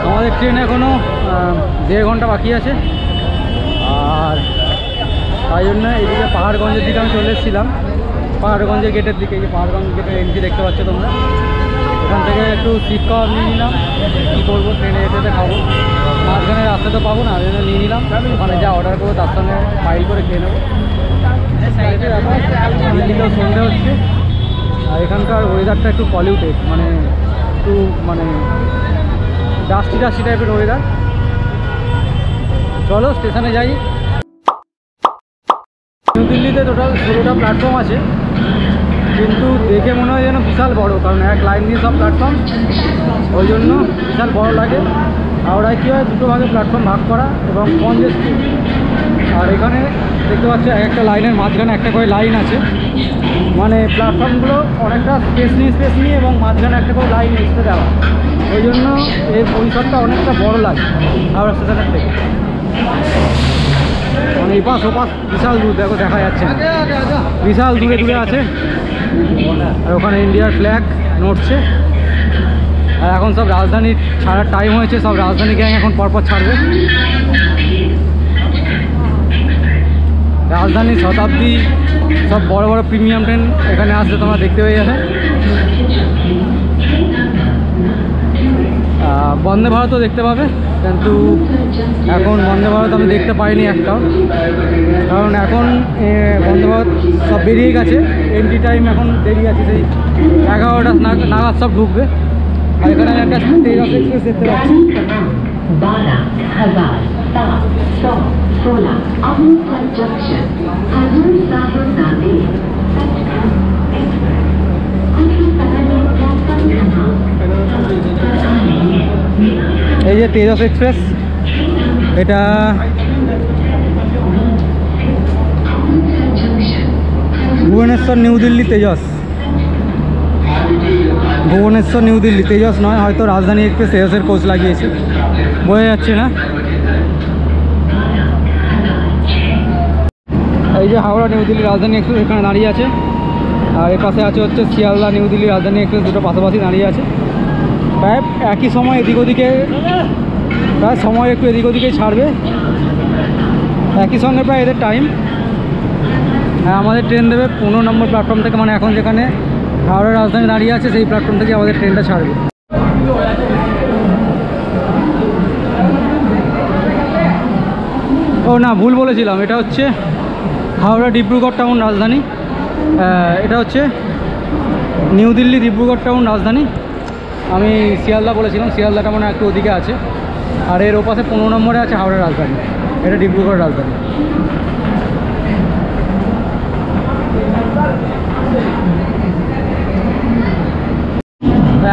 আমাদের ট্রেন এখনও 1.5 ঘন্টা বাকি আছে, আর তাই জন্য এদিকে পাহাড়গঞ্জের দিকে আমি চলে এসেছিলাম। পাহাড়গঞ্জের গেটের দিকে, এই যে পাহাড়গঞ্জ গেটের এন্ট্রি দেখতে পাচ্ছ তোমরা। এখান থেকে একটু শিক কাবাব নিয়ে নিলাম, কী করবো ট্রেনে যেতে খাবো, মাঝখানে রাস্তা তো পাবো না, ওই জন্য নিয়ে নিলাম। ওখানে যা অর্ডার করবো তার সঙ্গে ফাইল করে খেয়ে নেবো। দিল্লিতেও সন্ধে হচ্ছে, আর এখানকার ওয়েদারটা একটু পলিউটেড, মানে একটু ডাস্টি টাইপের ওয়েদার। চলো স্টেশনে যাই। নিউ দিল্লিতে টোটাল 16টা প্ল্যাটফর্ম আছে, কিন্তু দেখে মনে হয় যেন বিশাল বড়, কারণ এক লাইন দিয়ে সব প্ল্যাটফর্ম, ওই জন্য বিশাল বড় লাগে। হাওড়ায় কী হয়, 2টো ভাগে প্ল্যাটফর্ম ভাগ করা এবং কনজেস্টেড। আর এখানে দেখতে পাচ্ছ একটা লাইনের মাঝখানে একটা করে লাইন আছে, মানে প্ল্যাটফর্মগুলো অনেকটা স্পেস নিয়ে এবং মাঝখানে একটা করে লাইন এক্সট্রা দেওয়া, ওই জন্য এর পরিসরটা অনেকটা বড় লাগে হাওড়া স্টেশনের থেকে। মানে এই পাশ ও পাশ বিশাল দূর, দেখো দেখা যাচ্ছে না, বিশাল দূরে আছে। আর ওখানে ইন্ডিয়ার ফ্ল্যাগ নড়ছে। আর এখন সব রাজধানী ছাড়ার টাইম হয়েছে, সব রাজধানী গ্যাং এখন পরপর ছাড়বে। রাজধানী, শতাব্দী, সব বড় বড় প্রিমিয়াম ট্রেন এখানে আসলে তোমরা দেখতে পেয়ে যাবে। বন্দে ভারতও দেখতে পাবে, কিন্তু এখন বন্দে ভারত আমি দেখতে পাইনি একটাও, কারণ এখন বন্দে ভারত সব বেরিয়ে গেছে। এন্ট্রি টাইম এখন দেরি আছে, সেই 11টা নাগাদ সব ঢুকবে। আর এখানে আমি একটা তেজস এক্সপ্রেস দেখতে পাচ্ছি। এই যে তেজস এক্সপ্রেস, এটা ভুবনেশ্বর নিউ দিল্লি তেজস, ভুবনেশ্বর নিউ দিল্লি তেজস নয়, হয়তো রাজধানী এক্সপ্রেস তেজসের কোচ লাগিয়েছে, বোঝা যাচ্ছে না। এই যে হাওড়া নিউ দিল্লি রাজধানী এক্সপ্রেস এখানে দাঁড়িয়ে আছে, আর এর পাশে আছে হচ্ছে শিয়ালদা নিউ দিল্লি রাজধানী এক্সপ্রেস, দুটো পাশাপাশি দাঁড়িয়ে আছে। প্রায় একই সময় এদিক ওদিকে, প্রায় সময় একটু এদিক ওদিকেই ছাড়বে, একই সঙ্গে প্রায় এদের টাইম। হ্যাঁ, আমাদের ট্রেন দেবে 15 নম্বর প্ল্যাটফর্ম থেকে, মানে এখন যেখানে হাওড়া রাজধানী দাঁড়িয়ে আছে সেই প্ল্যাটফর্ম থেকে আমাদের ট্রেনটা ছাড়বে। ও না, ভুল বলেছিলাম, এটা হচ্ছে হাওড়া ডিব্রুগড় টাউন রাজধানী, এটা হচ্ছে নিউ দিল্লি ডিব্রুগড় টাউন রাজধানী। আমি শিয়ালদা বলেছিলাম, শিয়ালদাটা মানে একটু ওদিকে আছে। আর এর ওপাশে 15 নম্বরে আছে হাওড়া রাজধানী, এটা ডিব্রুগড় রাজধানী।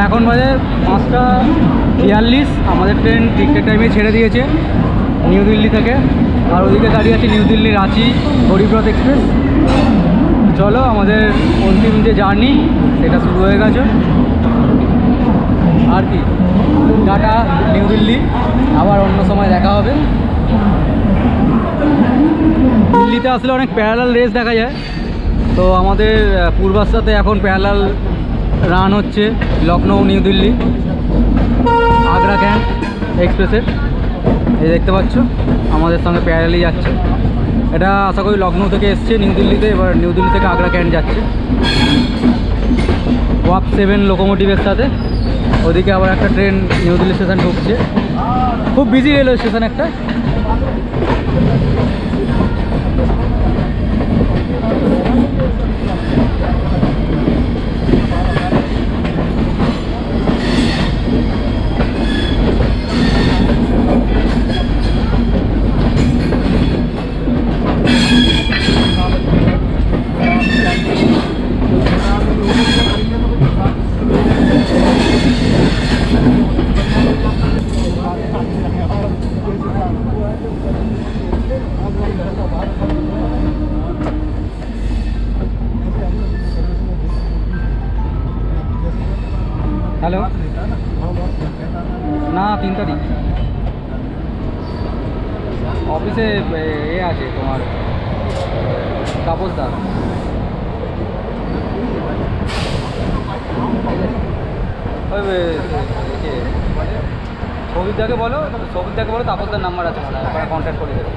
এখন বাজে 5:42, আমাদের ট্রেন ঠিকঠাক টাইমে ছেড়ে দিয়েছে নিউ দিল্লি থেকে। আর ওদিকে দাঁড়িয়ে আছে নিউ দিল্লি রাঁচি গরিবরথ এক্সপ্রেস। চলো, আমাদের অন্তিম যে জার্নি সেটা শুরু হয়ে গেছে। আর কি, টাটা নিউ দিল্লি, আবার অন্য সময় দেখা হবে। দিল্লিতে আসলে অনেক প্যারালাল রেস দেখা যায়, তো আমাদের পূর্বাশ্রাতে এখন প্যারালাল রান হচ্ছে লখনৌ নিউ দিল্লি আগ্রা ক্যান্ট এক্সপ্রেসের। এই দেখতে পাচ্ছ আমাদের সঙ্গে প্যারালালি যাচ্ছে, এটা আশা করি লখনৌ থেকে এসছে নিউ দিল্লিতে, এবার নিউ দিল্লি থেকে আগ্রা ক্যান্ট যাচ্ছে ওয়াপ 7 লোকোমোটিভের সাথে। ওদিকে আবার একটা ট্রেন নিউ দিল্লি স্টেশন ঢুকছে, খুব বিজি রেলওয়ে স্টেশন একটা। হ্যালো, না 3 তারিখ অফিসে এ আছে তোমার তাপসদা। সৌভিকদাকে বলো, তাপসদার নাম্বার আছে মনে হয়, ওখানে কন্ট্যাক্ট করে দেবে।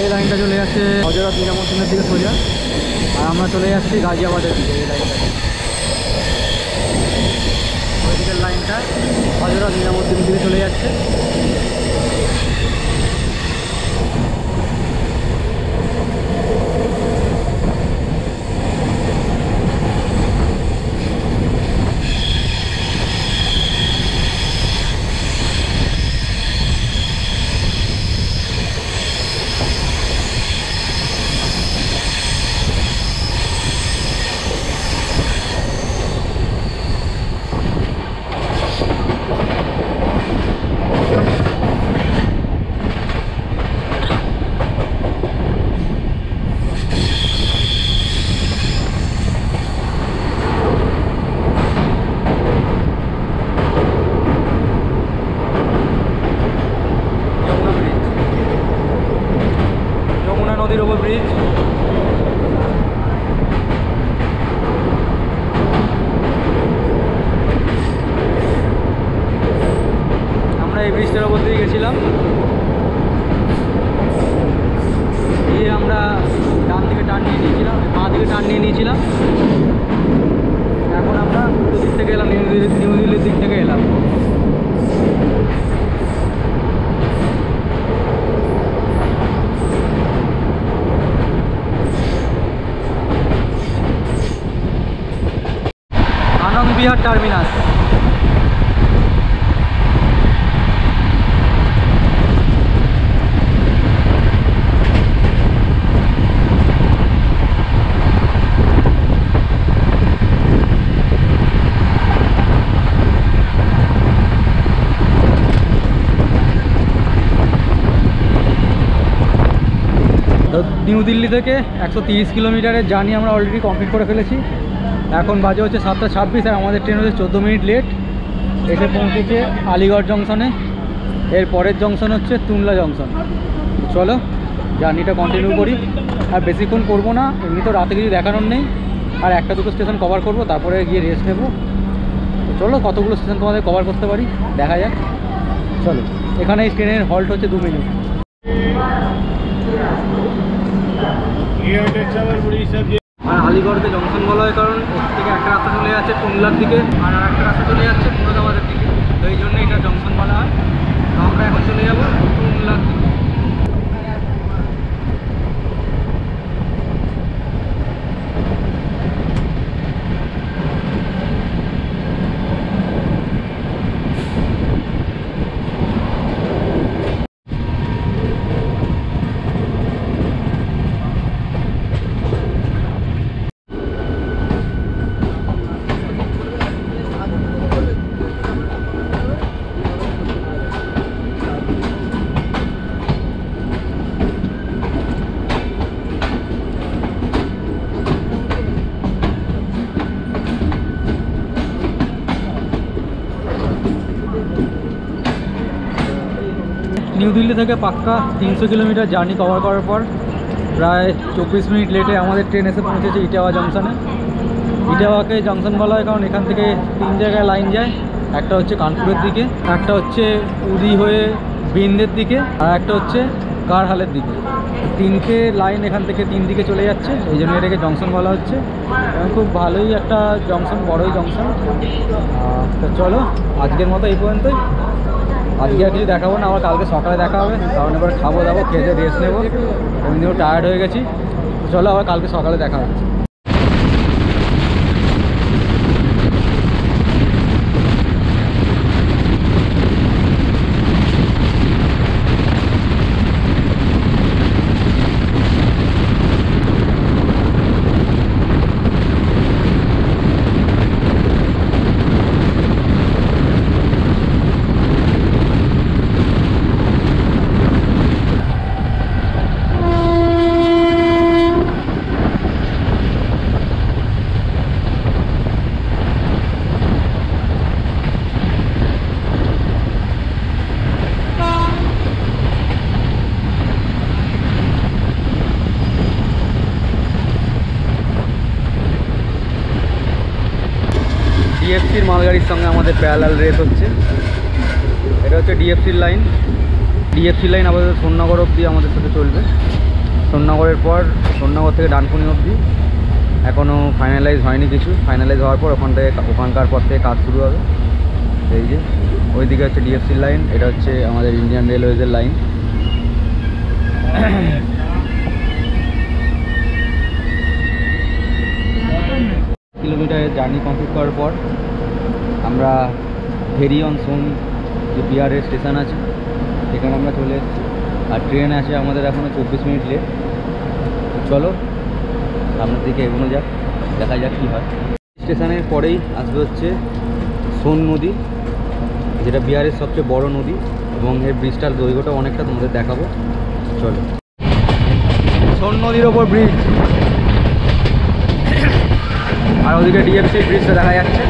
এই লাইনটা চলে যাচ্ছে হযরত নিজামুদ্দিনের দিকে সোজা, আর আমরা চলে যাচ্ছি গাজিয়াবাদের দিকে। এই লাইনটা, ওই দিকের লাইনটা হযরত নিজামুদ্দিনের দিকে চলে যাচ্ছে। নদীর ওপর ব্রিজ। আমরা এই ব্রিজটার ওপর দিয়ে গেছিলাম, গিয়ে আমরা ডান দিকে টার্ন নিয়ে নিয়েছিলাম, বাঁ দিকে টার্ন নিয়ে নিয়েছিলাম। এখন আমরা উত্তর দিক থেকে এলাম, নিউ দিল্লির দিক থেকে এলাম। আনন্দ বিহার টার্মিনাস। নিউ দিল্লি থেকে 130 কিলোমিটারের জার্নি আমরা অলরেডি কমপ্লিট করে ফেলেছি। এখন বাজে হচ্ছে 7:26, আর আমাদের ট্রেন হচ্ছে 14 মিনিট লেট। এসে পৌঁছেছে আলিগড় জংশনে। এর পরের জংশন হচ্ছে তুনলা জংশন। চলো জার্নিটা কন্টিনিউ করি, আর বেশিক্ষণ করবো না, এমনি তো রাতে কিছু দেখানোর নেই, আর একটা দুটো স্টেশন কভার করব, তারপরে গিয়ে রেস্ট নেবো। তো চলো কতগুলো স্টেশন তোমাদের কভার করতে পারি দেখা যাক। চলো, এখানে এই ট্রেনের হল্ট হচ্ছে 2 মিনিট। আর আলিগড়কে জংশন বলা হয় কারণ ওর থেকে একটা রাস্তা চলে যাচ্ছে টুনলার দিকে, আর একটা রাস্তা চলে যাচ্ছে মুরাদাবাদের দিকে, তো এই জন্য এটা জংশন বলা হয়। তো আমরা এখন চলে যাবো টুনলার দিকে। নিউ দিল্লি থেকে পাক্কা 300 কিলোমিটার জার্নি কভার করার পর প্রায় 24 মিনিট লেটে আমাদের ট্রেন এসে পৌঁছেছে ইটাওয়া জংশনে। ইটাওয়াকে জংশন বলা হয় কারণ এখান থেকে 3 জায়গায় লাইন যায়, একটা হচ্ছে কানপুরের দিকে, একটা হচ্ছে উরি হয়ে বিন্দের দিকে, আর একটা হচ্ছে কারহালের দিকে। তিনটে লাইন এখান থেকে তিন দিকে চলে যাচ্ছে, এই জন্য এটাকে জংশন বলা হচ্ছে। এবং খুব ভালোই একটা জংশন, বড়ই জংশন। তো চলো আজকের মতো এই পর্যন্তই। আজকে আর কিছু দেখাবো না, আবার কালকে সকালে দেখা হবে, কারণ এবার খাবো দাবো, খেতে রেস্ট নেবো, এমনিও টায়ার্ড হয়ে গেছি। চলো আবার কালকে সকালে দেখা হচ্ছে। ডিএফসির মালগাড়ির সঙ্গে আমাদের প্যারালাল রেস হচ্ছে। এটা হচ্ছে ডিএফসির লাইন। ডিএফসির লাইন আপাতত সোননগর অবধি আমাদের সাথে চলবে। সোননগরের পর সোননগর থেকে ডানকুনি অবধি এখনও ফাইনালাইজ হয়নি কিছু। ফাইনালাইজ হওয়ার পর ওখানকার পর থেকে কাজ শুরু হবে। এই যে ওইদিকে হচ্ছে ডিএফসির লাইন, এটা হচ্ছে আমাদের ইন্ডিয়ান রেলওয়েজের লাইন। কিলোমিটারের জার্নি কমপ্লিট করার পর আমরা ভেরিয়ন সোন যে বিহারের স্টেশন আছে সেখানে আমরা চলে এসেছি। আর ট্রেন আছে আমাদের এখনও 24 মিনিট লেট। চলো সামনের দিকে এগোনো যাক, দেখা যাক কী হয়। স্টেশনের পরেই আসবে হচ্ছে সোন নদী, যেটা বিহারের সবচেয়ে বড় নদী, এবং এর ব্রিজটার দৈর্ঘ্যটা অনেকটা তোমাদের দেখাবো। চলো, সোন নদীর ওপর ব্রিজ, আর ওদিকে ডিএফসি ব্রিজটা দেখা যাচ্ছে।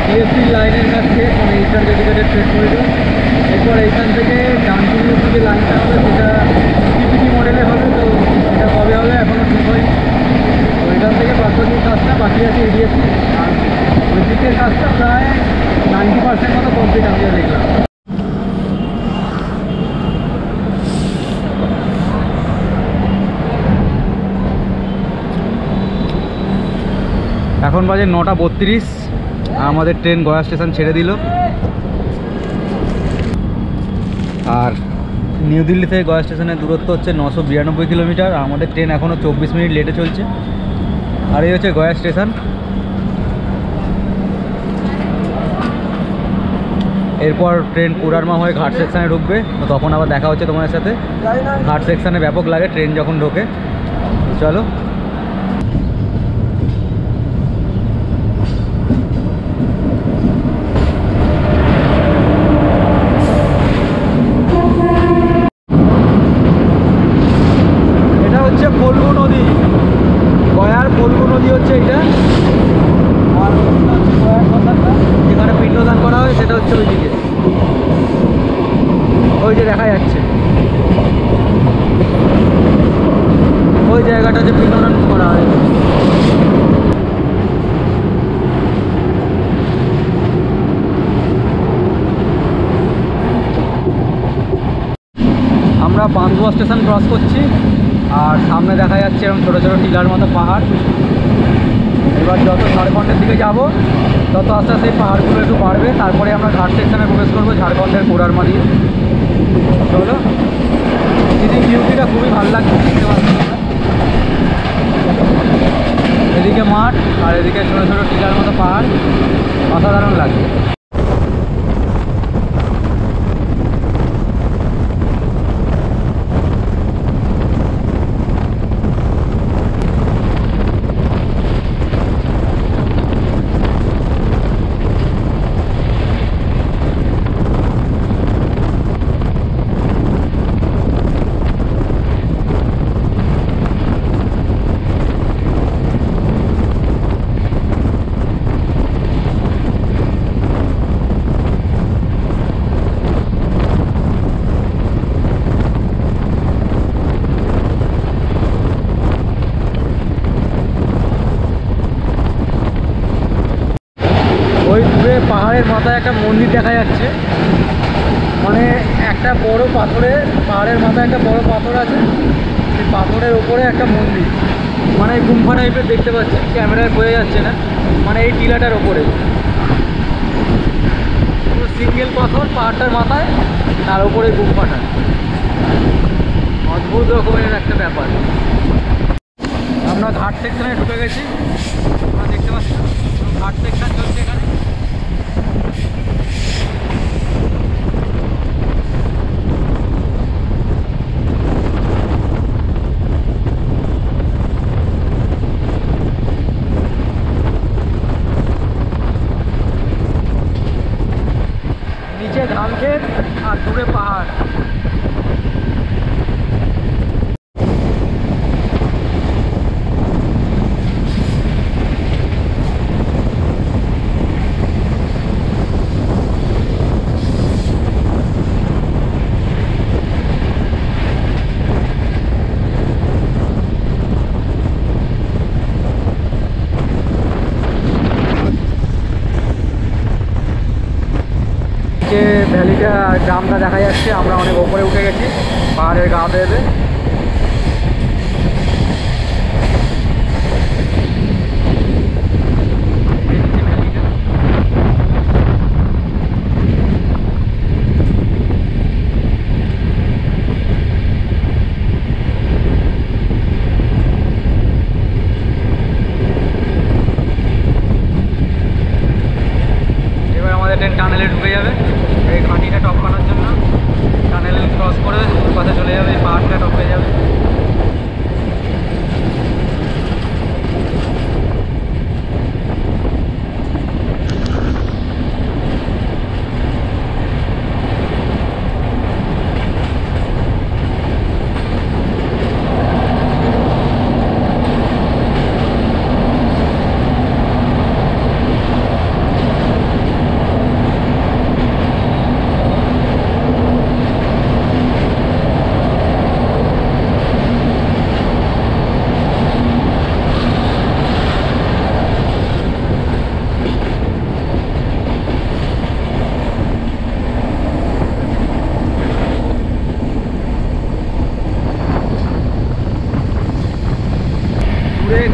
ডিএফসি লাইনের কাছ থেকে মানে ইস্টার্ন ডেডিকেটেড ট্রেন করিডোর। এরপর এইখান থেকে ডানকুনি অবধি যে লাইনটা হবে সেটা পিপিটি মডেলে হবে। তো এটা কবে হবে এখনও ঠিক হয়নি। তো এখান থেকে প্রাথমিক কাজটা বাকি আছে ডিএফসি, আর ওই দিকের কাজটা প্রায় 90% মতো কমপ্লিট আমি দেখলাম। এখন বাজে 9:32। আমাদের ট্রেন গয়া স্টেশন ছেড়ে দিল। আর নিউ দিল্লি থেকে গয়া স্টেশনের দূরত্ব হচ্ছে 992 কিলোমিটার। আমাদের ট্রেন এখনও 24 মিনিট লেটে চলছে। আর এই হচ্ছে গয়া স্টেশন। এরপর ট্রেন কোডারমা হয়ে ঘাট সেকশানে ঢুকবে। তো তখন আবার দেখা হচ্ছে তোমাদের সাথে। ঘাট সেকশানে ব্যাপক লাগে ট্রেন যখন ঢোকে। চলো, ফল্গু নদী, গয়ার ফল্গু নদী হচ্ছে ওই যে দেখা যাচ্ছে ওই জায়গাটা যে পিন্ডদান করা হয়। আমরা বান্দুয়া স্টেশন ক্রস করছি আর সামনে দেখা যাচ্ছে এরকম ছোটো ছোটো টিলার মতো পাহাড়। এবার যত ঝাড়খণ্ডের দিকে যাব তত আস্তে আস্তে পাহাড়গুলো একটু বাড়বে, তারপরে আমরা ঘাট সেকশনে প্রবেশ করবো ঝাড়খণ্ডের কোডারমা দিয়ে। চলো, এদিকে ভিউটিটা খুবই ভালো লাগছে, দেখতে পাচ্ছি এদিকে মাঠ আর এদিকে ছোটো ছোটো টিলার মতো পাহাড়, অসাধারণ লাগছে। ওই দূরে পাহাড়ের মাথায় একটা মন্দির দেখা যাচ্ছে, মানে একটা বড় পাথরে, পাহাড়ের মাথায় একটা বড় পাথর আছে, সেই পাথরের ওপরে একটা মন্দির, মানে গুম্ফা টাইপের দেখতে পাচ্ছি, ক্যামেরায় বোঝা যাচ্ছে না, মানে এই টিলাটার ওপরে পুরো সিঙ্গেল পাথর পাহাড়টার মাথায়, তার ওপরে গুম্ফাটা, অদ্ভুত রকমের একটা ব্যাপার। আমরা ঘাট সেকশনে ঢুকে গেছি, আমরা দেখতে পাচ্ছি ঘাট সেকশন চলছে এখানে। নিচে ধান ক্ষেত আর দূরে পাহাড়। যে ভ্যালিটা গ্রামটা দেখা যাচ্ছে, আমরা অনেক ওপরে উঠে গেছি পাহাড়ের গা বেয়ে। ট্রেন টানেলে ঢুকে যাবে, এই ঘাটিটা টপকানোর জন্য টানেল ক্রস করে ওর পাশে চলে যাবে, এই পাহাড়টা টপকে যাবে।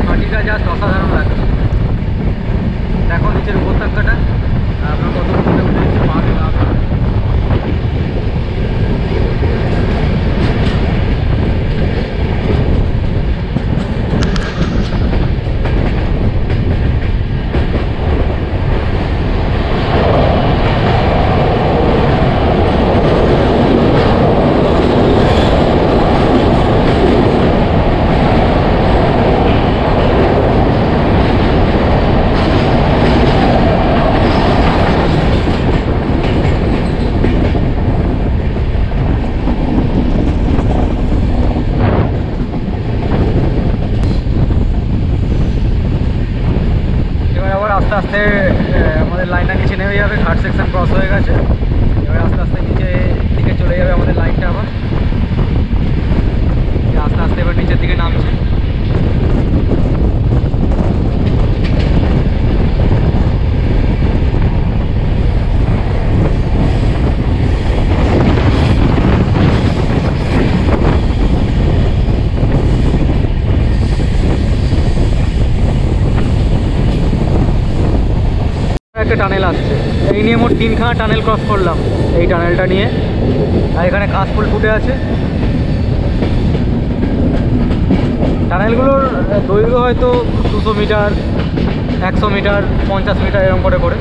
ঘাটিটা জাস্ট অসাধারণ লাগে, দেখো নিচের উপত্যকাটা, আমরা কত উপরে উঠেছি পাহাড়ে গা বেয়ে। চারটে টানেল আসছে। এই নিয়ে মোট 3খানা টানেল ক্রস করলাম এই টানেলটা নিয়ে। আর এখানে কাশফুল ফুটে আছে। টানেলগুলোর দৈর্ঘ্য হয়তো 200 মিটার, 100 মিটার, 50 মিটার এরকম করে করে।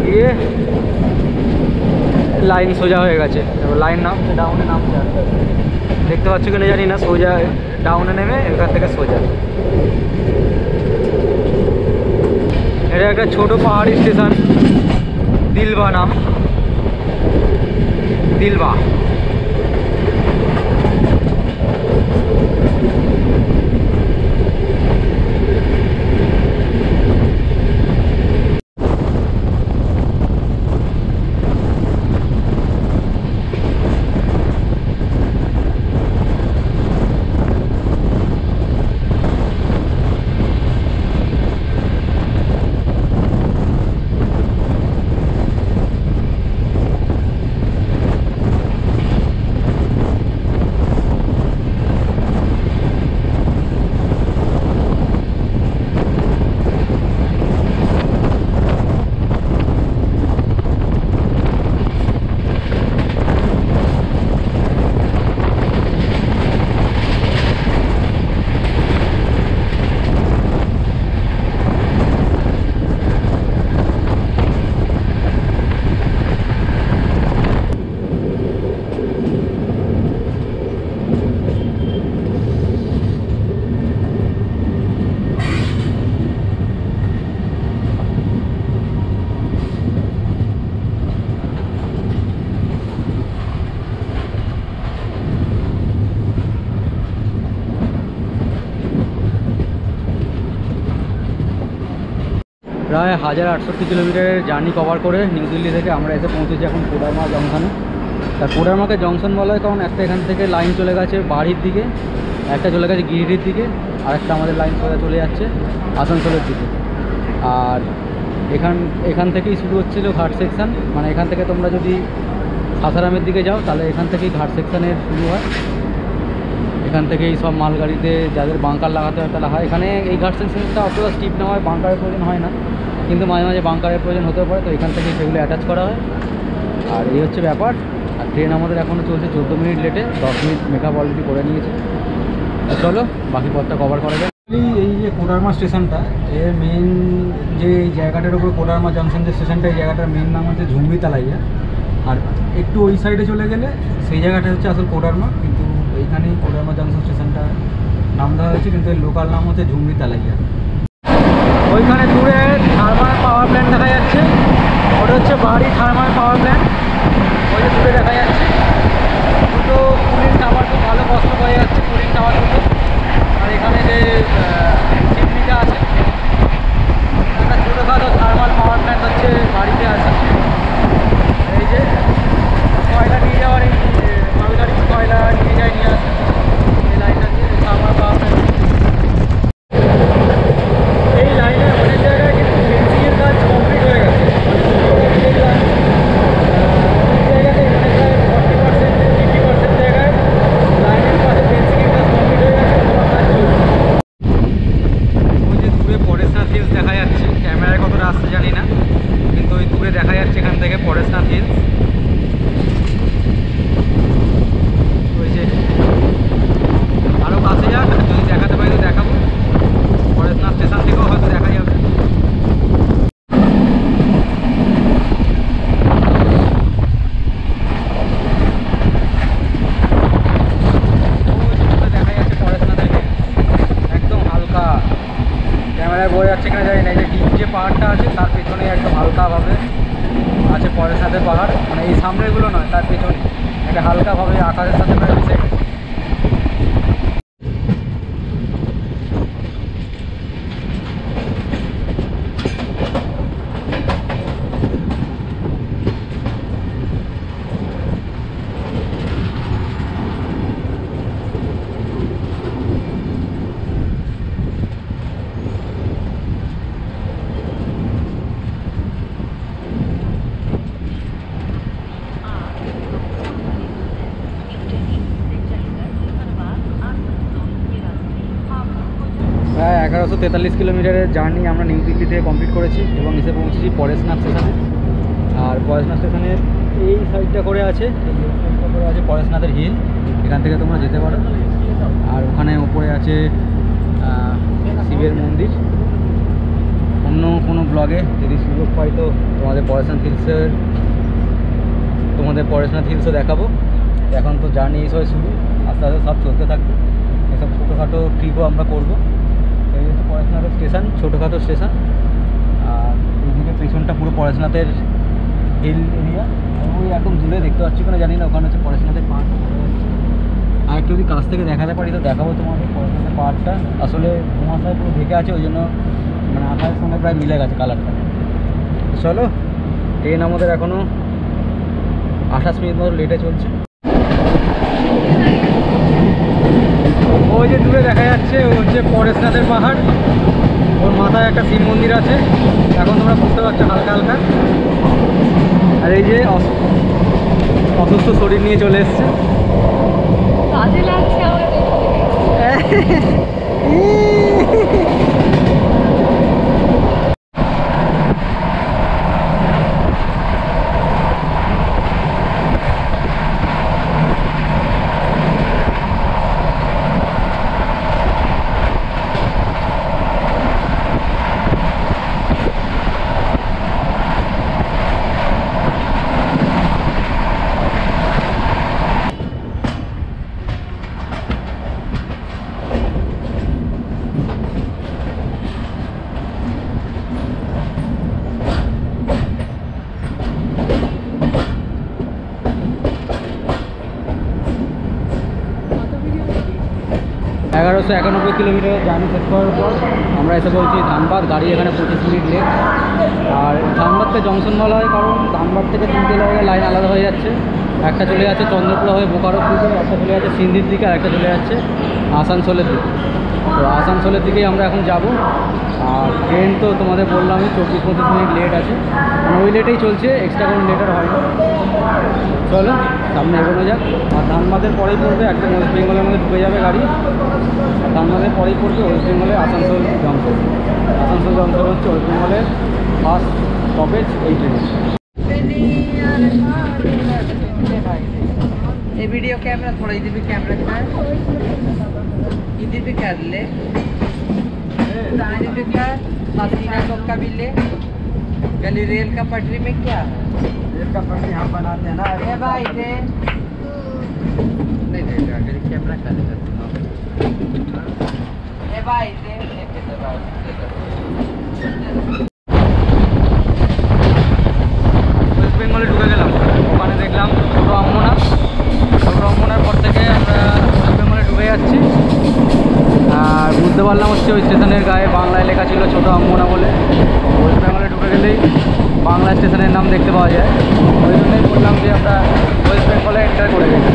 গিয়ে লাইন সোজা হয়ে গেছে, লাইন নামছে, ডাউনে নামছে। দেখতে পাচ্ছ কিনা জানি না, সোজা ডাউনে নেমে এখান থেকে সোজা। এটা একটা ছোট পাহাড়ি স্টেশন, দিলবা নাম, দিলবা। প্রায় 1068 কিলোমিটারের জার্নি কভার করে নিউ দিল্লি থেকে আমরা এসে পৌঁছেছি এখন কোডারমা জংশনে। তা কোডারমাকে জংশন বলা হয় কারণ একটা এখান থেকে লাইন চলে গেছে বাড়ির দিকে, একটা চলে গেছে গিরিডির দিকে, আর একটা আমাদের লাইন সোজা চলে যাচ্ছে আসানসোলের দিকে। আর এখান থেকেই শুরু হচ্ছিলো ঘাট সেকশান। মানে এখান থেকে তোমরা যদি সাসারামের দিকে যাও তাহলে এখান থেকেই ঘাট সেকশানের শুরু হয়। এখান থেকেই সব মালগাড়িতে যাদের বাঙ্কার লাগাতে হয় তারা হয়। এখানে এই ঘাট সেকশনটা অতটা স্টিপ না হয়, বাঙ্কারের প্রয়োজন হয় না, কিন্তু মাঝে মাঝে বাঙ্কারের প্রয়োজন হতে পারে, তো এখান থেকে সেগুলো অ্যাটাচ করা হয়। আর এই হচ্ছে ব্যাপার। আর ট্রেন আমাদের এখনও চলছে 14 মিনিট লেটে, 10 মিনিট মেকআপ অলরেডি করে নিয়েছে। চলো বাকি পথটা কভার করা যায়। এই যে কোডারমা স্টেশনটা, এর মেন যে জায়গাটার উপর কোডারমা জংশন যে স্টেশনটা, এই জায়গাটার মেন নাম হচ্ছে ঝুমরি তালাইয়া। আর একটু ওই সাইডে চলে গেলে সেই জায়গাটা হচ্ছে আসল কোডারমা, কিন্তু এইখানেই কোডারমা জংশন স্টেশনটা নাম দেওয়া হয়েছে, কিন্তু এর লোকাল নাম হচ্ছে ঝুমরি তালাইয়া। ওইখানে দূরে থার্মাল পাওয়ার প্ল্যান্ট দেখা যাচ্ছে, ওটা হচ্ছে বাড়ি থার্মাল পাওয়ার প্ল্যান্ট, ওই যে দূরে দেখা যাচ্ছে। দুটো কুলিং টাওয়ার, খুব ভালো কষ্ট হয়ে যাচ্ছে কুলিং টাওয়ার দুটো। আর এখানে যে চিমনিটা আছে, একটা ছোটোখাটো থার্মাল পাওয়ার প্ল্যান্ট হচ্ছে বাড়িতে আছে। এই যে কয়লা নিয়ে যাওয়ার, এই মালগাড়ি কয়লা নিয়ে যায় নিয়ে আসে এই লাইনটা দিয়ে থার্মাল পাওয়ার প্ল্যান্ট। এই লাইনে অনেক জায়গায় কিন্তু ফেন্সিংয়ের কাজ কমপ্লিট হয়ে গেছে। অনেক জায়গাতে মানে প্রায় 40% 50% জায়গায় লাইনের পাশে ফেন্সিংয়ের কাজ কমপ্লিট হয়ে গেছে, তোমার কাজ চলছে। ওই যে দূরে পরেশনাথ হিলস দেখা যাচ্ছে, ক্যামেরায় কতটা আসতে জানি না, কিন্তু ওই দূরে দেখা যাচ্ছে এখান থেকে পরেশনাথ হিলস। ওই যে আরও কাছে যাক, যদি দেখাতে পারি তো দেখাবো। পরেশনাথ স্টেশন থেকেও হয়তো দেখা যাবে। দেখা যাচ্ছে পরেশনাথের হিলস, একদম হালকা ক্যামেরায় বোঝা যাচ্ছে কিনা জানি না। এই যে ডিপ যে পাহাড়টা আছে তার পেছনে একদম হালকাভাবে আছে পরেশনাথের পাহাড়, মানে এই সামনেগুলো নয়, তার পেছনে একটা হালকাভাবে আকাশের সাথে প্রায় মিশে গেছে। প্রায় 1143 কিলোমিটারের জার্নি আমরা নিউ দিল্লি থেকে কমপ্লিট করেছি এবং এসে পৌঁছেছি পরেশনাথ স্টেশনে। আর পরেশনাথ স্টেশনের এই সাইডটা করে আছে, এই সাইডটা করে আছে পরেশনাথের হিল, এখান থেকে তোমরা যেতে পারো। আর ওখানে উপরে আছে শিবের মন্দির। অন্য কোনো ব্লগে যদি সুযোগ পাই তো তোমাদের পরেশনাথ হিলসও দেখাবো। এখন তো জার্নি এই সময় শুরু, আস্তে আস্তে সব চলতে থাকবে। এসব ছোটোখাটো ট্রিপও আমরা করবো। এই হচ্ছে পরেশনাথের স্টেশন, ছোটোখাটো স্টেশন। আর এইদিকে পেছনটা পুরো পরেশনাথের হিল এরিয়া। ওই একদম দূরে দেখতে পাচ্ছি কোনো জানি না, ওখানে হচ্ছে পরেশনাথের পাহাড়। আর একটু যদি কাছ থেকে দেখাতে পারি তো দেখাবো তোমাদের পরেশনাথের পাহাড়টা। আসলে কুয়াশায় পুরো ঢেকে আছে, ওই জন্য মানে আকাশের সঙ্গে প্রায় মিলে গেছে কালারটা। চলো, ট্রেন আমাদের এখনও 28 মিনিট মতো লেটে চলছে। ওই যে দূরে দেখা যাচ্ছে ও হচ্ছে পরেশনাথের পাহাড়, ওর মাথায় একটা শিব মন্দির আছে, এখন তোমরা বুঝতে পারছো হালকা হালকা। আর এই যে অসুস্থ শরীর নিয়ে চলে এসছে। কাজে লাগছে আমাদের। 1191 কিলোমিটার জার্নি শেষ করার পর আমরা এসে বলছি ধানবাদ। গাড়ি এখানে 25 মিনিট লেট। আর ধানবাদকে জংশন বলা হয় কারণ ধানবাদ থেকে 3টে জায়গায় লাইন আলাদা হয়ে যাচ্ছে। একটা চলে যাচ্ছে চন্দ্রপুরা হয়ে বোকারোর দিকে, একটা চলে যাচ্ছে সিন্ধির দিকে, আর একটা চলে যাচ্ছে আসানসোলের দিকে। তো আসানসোলের দিকেই আমরা এখন যাব। আর ট্রেন তো তোমাদের বললামই 24-25 মিনিট লেট আছে, মানে ওই লেটেই চলছে, এক্সট্রা কোনো লেটার হয়নি। চলো সামনে এগোনো যাক। আর ধানবাদের পরেই পড়বে একদম ওয়েস্ট বেঙ্গলের মধ্যে ঢুকে যাবে গাড়ি। আর ধানবাদের পরেই পড়বে ওয়েস্ট বেঙ্গলের আসানসোল জংশন। আসানসোল জংশন হচ্ছে ওয়েস্ট বেঙ্গলের ফার্স্ট স্টপেজ এই ট্রেনে। ये वीडियो कैमरा थोड़ा इधर भी कैमरा है, इधर भी कर ले, इधर भी कर। हसीना चौक का भी ले। गली रेल का पटरी में क्या है? रेल का पटरी हम बनाते हैं ना। अरे भाई दे नहीं देगा, गली कैमरा कर लेगा। ए भाई दे भाई ওয়েস্ট বেঙ্গলে ঢুকে গেলাম। ওখানে দেখলাম ছোটো আম্মনা। ছোটো আম্মনার পর থেকে আমরা ওয়েস্ট বেঙ্গলে ঢুকে যাচ্ছি। আর বুঝতে পারলাম হচ্ছে ওই স্টেশনের গায়ে বাংলায় লেখা ছিল ছোটো আম্মনা বলে। ওয়েস্ট বেঙ্গলে ঢুকে গেলেই বাংলা স্টেশনের নাম দেখতে পাওয়া যায়। ওই জন্যই বললাম যে আমরা ওয়েস্ট বেঙ্গলে এন্টার করে গেছি।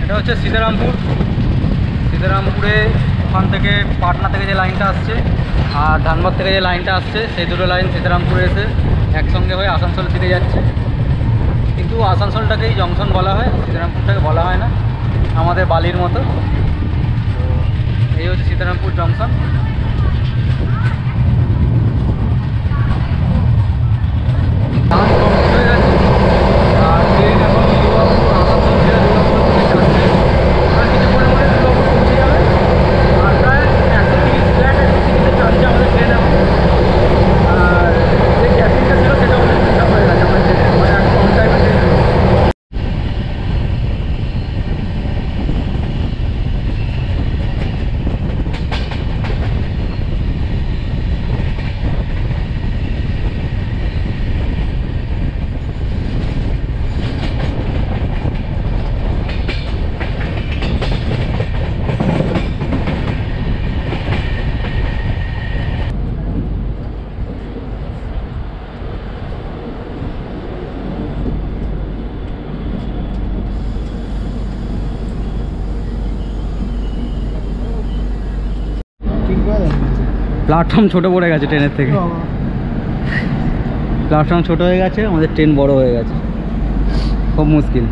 এটা হচ্ছে সীতারামপুর। সীতারামপুরে ওখান থেকে পাটনা থেকে যে লাইনটা আসছে আর ধানবাদ থেকে যে লাইনটা আসছে, সেই দুটো লাইন সীতারামপুরে এসে একসঙ্গে হয়ে আসানসোলের দিকে যাচ্ছে। কিন্তু আসানসোলটাকেই জংশন বলা হয়, সীতারামপুরটাকে বলা হয় না, আমাদের বালির মতো। তো এই হচ্ছে সীতারামপুর জংশন। আর ট্রেন এখন দুর্গাপুর আসানসোল ছেড়ে দুর্গাপুর দিকে যাচ্ছে। আর কিছু পরে পরে দুর্গাপুর পৌঁছে যাবে। আর প্রায় 130 ফ্ল্যাট 130-এ চলছে আমাদের ট্রেন এখন। আর যে ক্যাবিনটা ছিল সেটা আমাদের ফিল আপ হয়ে গেছে আমাদের ট্রেনে, মানে এক কম টাইমে ট্রেন ছিল। প্ল্যাটফর্ম ছোট পড়ে গেছে ট্রেনের থেকে, প্ল্যাটফর্ম ছোট হয়ে গেছে, আমাদের ট্রেন বড় হয়ে গেছে, খুব মুশকিল।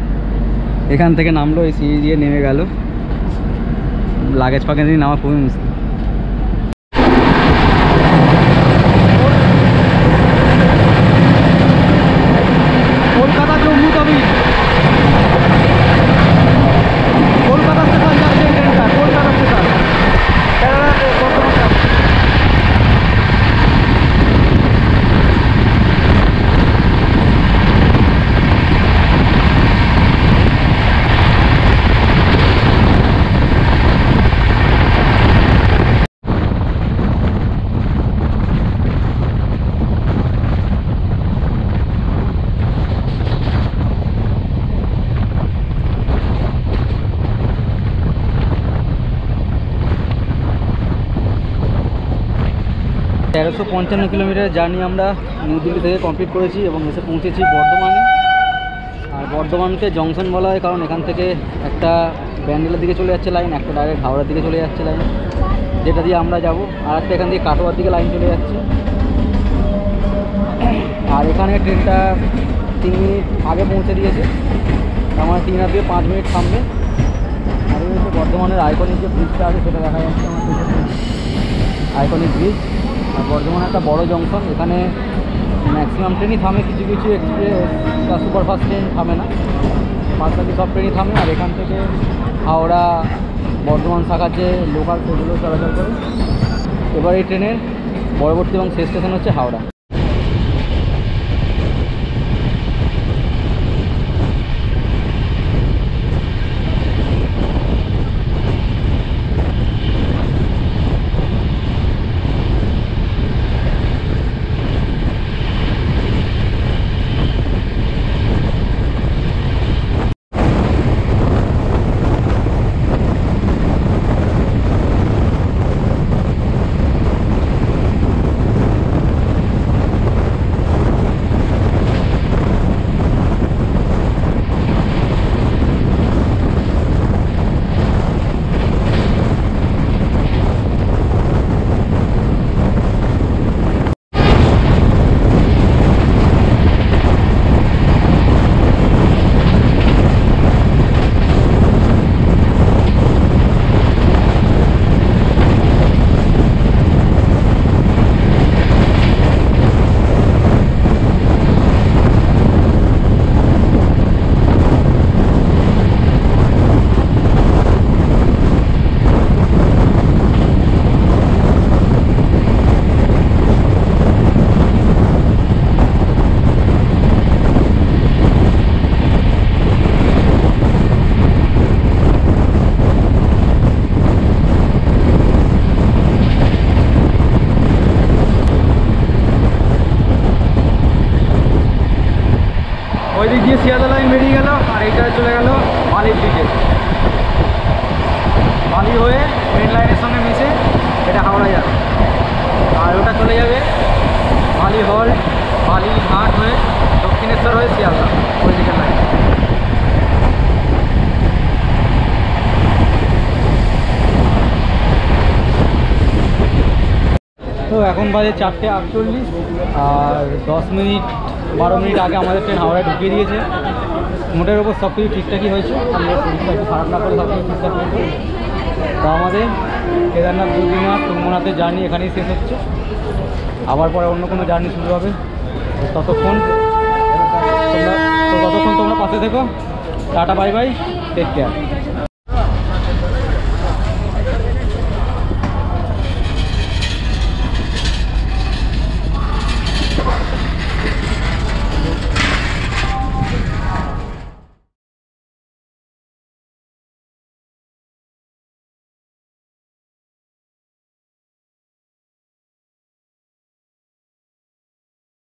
এখান থেকে নামলো, এই সিঁড়ি দিয়ে নেমে গেল, লাগেজ ফাগেজ দিয়ে নামা খুবই মুশকিল। কলকাতা জম্মু তাবি, কলকাতা স্টেশন যাচ্ছে ট্রেনটা, কলকাতা স্টেশন $1355 কিলোমিটার জার্নি আমরা নিউ দিল্লি থেকে কমপ্লিট করেছি এবং এসে পৌঁছেছি বর্ধমানে। আর বর্ধমানকে জংশন বলা হয় কারণ এখান থেকে একটা ব্যান্ডেলের দিকে চলে যাচ্ছে লাইন, একটা ডাইরেক্ট হাওড়ার দিকে চলে যাচ্ছে লাইন, যেটা দিয়ে আমরা যাব, আর একটা এখান থেকে কাটোয়ার দিকে লাইন চলে যাচ্ছে। আর এখানে ট্রেনটা 3 মিনিট আগে পৌঁছে দিয়েছে, আমার 3 আর 5 মিনিট থামবে। আর এই হচ্ছে বর্ধমানের আইকনিক যে ব্রিজটা আছে সেটা দেখা যাচ্ছে আমার পিছনে, আইকনিক ব্রিজ। আর বর্ধমান একটা বড় জংশন, এখানে ম্যাক্সিমাম ট্রেনই থামে, কিছু কিছু এক্সপ্রেস বা সুপারফাস্ট ট্রেন থামে না, বাকি সব ট্রেনই থামে। আর এখান থেকে হাওড়া বর্ধমান শাখার যে লোকাল ট্রেনগুলো চলাচল করে। এবার এই ট্রেনের পরবর্তী এবং শেষ স্টেশন হচ্ছে হাওড়া। ওই দিক দিয়ে শিয়ালদা লাইন বেরিয়ে গেল, আর এইটা চলে গেল বালির দিকে। বালি হয়ে মেন লাইনের সঙ্গে মিশে এটা হাওড়া যাবে, আর ওটা চলে যাবে বালি হল, বালি ঘাট হয়ে দক্ষিণেশ্বর হয়ে শিয়ালদা ওই দিকের লাইন। তো এখন বাজে 4:48, আর 10 মিনিট 12 মিনিট আগে আমাদের ট্রেন হাওড়ায় ঢুকিয়ে দিয়েছে। মোটের ওপর সব কিছু ঠিকঠাকই হয়েছে, আমরা শরীরটা একটু খারাপ না করে সব কিছু ঠিকঠাক হয়েছে। তো আমাদের কেদারনাথ, বদ্রীনাথ, তুঙ্গনাথের জার্নি এখানেই শেষ হচ্ছে, আবার পরে অন্য কোনো জার্নি শুরু হবে। ততক্ষণ তোমরা পাশে থেকো। Tata, bye bye, take care.